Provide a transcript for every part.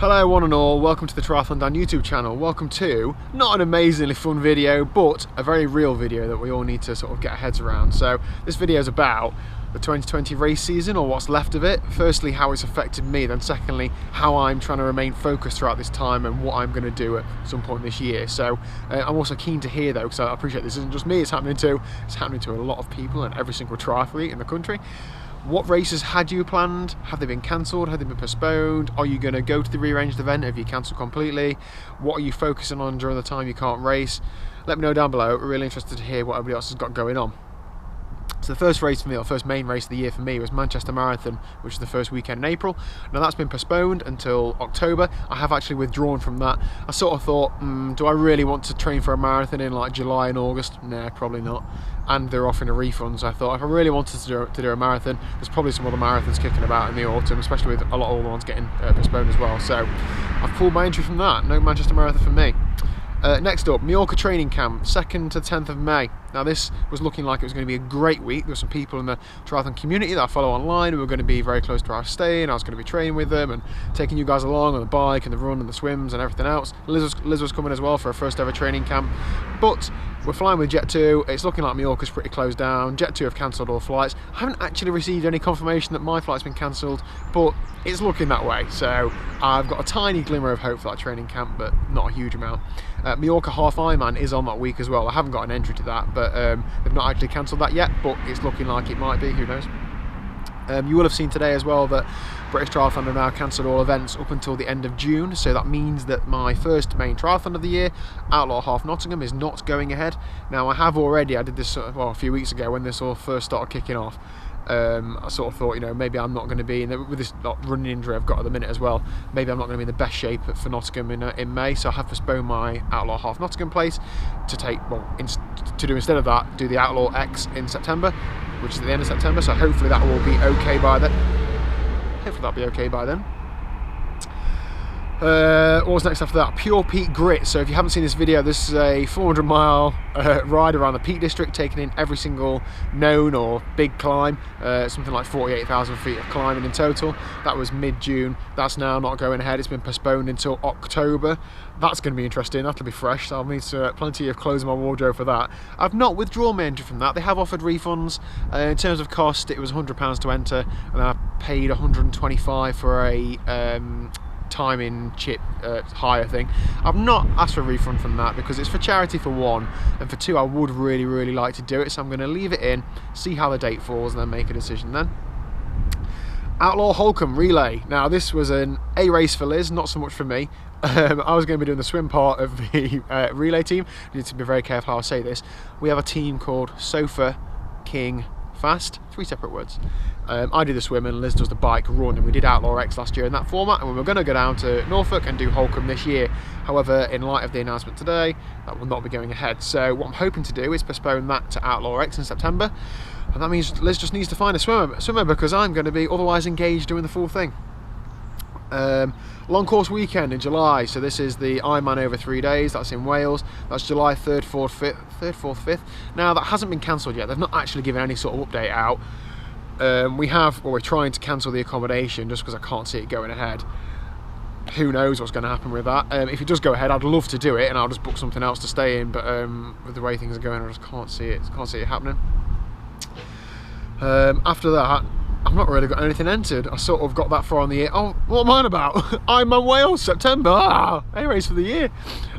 Hello one and all, welcome to the Triathlon Dan YouTube channel. Welcome to, not an amazingly fun video, but a very real video that we all need to sort of get our heads around. So this video is about the 2020 race season, or what's left of it. Firstly, how it's affected me, then secondly, how I'm trying to remain focused throughout this time and what I'm going to do at some point this year. So I'm also keen to hear though, because I appreciate this isn't just me, it's happening to a lot of people and every single triathlete in the country. What races had you planned? Have they been cancelled? Have they been postponed? Are you going to go to the rearranged event? Have you cancelled completely? What are you focusing on during the time you can't race? Let me know down below. We're really interested to hear what everybody else has got going on. So the first race for me, or first main race of the year for me, was Manchester Marathon, which is the first weekend in April. Now that's been postponed until October. I have actually withdrawn from that. I sort of thought, do I really want to train for a marathon in like July and August? Nah, probably not. And they're offering a refund, so I thought if I really wanted to do a marathon, there's probably some other marathons kicking about in the autumn, especially with a lot of all the ones getting postponed as well. So I've pulled my entry from that. No Manchester Marathon for me. Next up, Mallorca training camp, 2nd to 10th of May. Now this was looking like it was going to be a great week. There were some people in the triathlon community that I follow online who were going to be very close to where I stay, and I was going to be training with them and taking you guys along on the bike and the run and the swims and everything else. Liz was coming as well for her first ever training camp. But we're flying with Jet2. It's looking like Mallorca's pretty closed down. Jet2 have cancelled all flights. I haven't actually received any confirmation that my flight's been cancelled, but it's looking that way. So I've got a tiny glimmer of hope for that training camp, but not a huge amount. Mallorca Half Ironman is on that week as well. I haven't got an entry to that, but they've not actually cancelled that yet, but it's looking like it might be, who knows. You will have seen today as well that British Triathlon have now cancelled all events up until the end of June, so that means that my first main triathlon of the year, Outlaw Half Nottingham, is not going ahead. Now I did this a few weeks ago when this all first started kicking off. I sort of thought, maybe I'm not going to be, with this running injury I've got at the minute as well, maybe I'm not going to be in the best shape for Nottingham in May, so I have postponed my Outlaw Half Nottingham place to do instead of that, do the Outlaw X in September, which is at the end of September, so hopefully that will be okay by then. What was next after that? Pure Peat Grit. So if you haven't seen this video, this is a 400-mile ride around the Peak District, taking in every single known or big climb, something like 48,000 feet of climbing in total. That was mid-June. That's now not going ahead. It's been postponed until October. That's going to be interesting. That'll be fresh. So I'll need plenty of clothes in my wardrobe for that. I've not withdrawn my entry from that. They have offered refunds. In terms of cost, it was £100 to enter, and I paid £125 for a timing chip hire thing. I've not asked for a refund from that because it's for charity for one, and for two I would really like to do it, so I'm going to leave it in, see how the date falls, and then make a decision then. Outlaw Holcombe Relay. Now this was an A race for Liz, not so much for me. I was going to be doing the swim part of the relay team. I need to be very careful how I say this. We have a team called Sofa King Fast, 3 separate words. I do the swim and Liz does the bike run, and we did Outlaw X last year in that format, and we were going to go down to Norfolk and do Holcombe this year. However, in light of the announcement today, that will not be going ahead. So what I'm hoping to do is postpone that to Outlaw X in September, and that means Liz just needs to find a swimmer because I'm going to be otherwise engaged doing the full thing. Long course weekend in July, so this is the Ironman over 3 days. That's in Wales. That's July 3rd, 4th, 5th. Now that hasn't been cancelled yet. They've not actually given any sort of update out. We're trying to cancel the accommodation just because I can't see it going ahead. Who knows what's going to happen with that. If it does go ahead, I'd love to do it, and I'll just book something else to stay in, but with the way things are going, I just can't see it happening. After that, I've not really got anything entered. I sort of got that far on the year. Oh, what am I on about? I'm on Wales, September. A race for the year.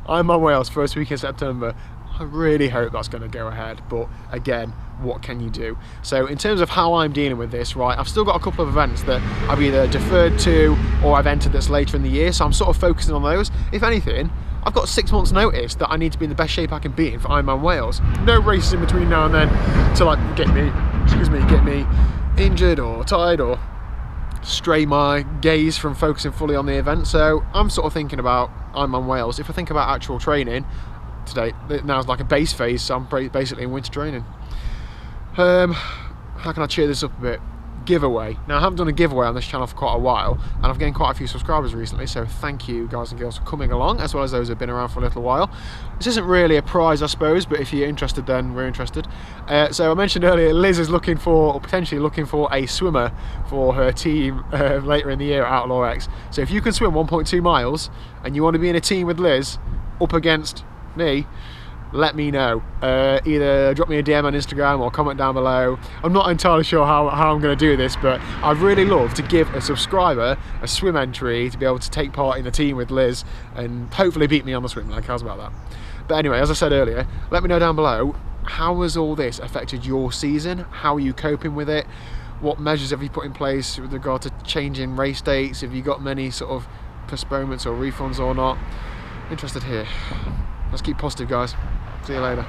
I'm on Wales, first week in September. I really hope that's going to go ahead, but again, what can you do? So in terms of how I'm dealing with this, right, I've still got a couple of events that I've either deferred to or I've entered that's later in the year, so I'm sort of focusing on those. If anything, I've got 6 months notice that I need to be in the best shape I can be in for Ironman Wales. No races in between now and then to like get me injured or tired or stray my gaze from focusing fully on the event. So I'm sort of thinking about Ironman Wales. If I think about actual training today, now's like a base phase, so I'm basically in winter training. How can I cheer this up a bit? giveaway. Now I haven't done a giveaway on this channel for quite a while, and I've gained quite a few subscribers recently, so thank you guys and girls for coming along, as well as those who have been around for a little while. This isn't really a prize, I suppose, but if you're interested, then we're interested. So I mentioned earlier, Liz is looking for, or potentially looking for, a swimmer for her team later in the year at Outlaw X. So if you can swim 1.2 miles and you want to be in a team with Liz up against me, let me know. Either drop me a DM on Instagram or comment down below. I'm not entirely sure how I'm going to do this, but I'd really love to give a subscriber a swim entry to be able to take part in the team with Liz and hopefully beat me on the swim leg. How's about that? But anyway, as I said earlier, let me know down below, how has all this affected your season? How are you coping with it? What measures have you put in place with regard to changing race dates? Have you got many sort of postponements or refunds or not? Interested here. Let's keep positive, guys. See you later.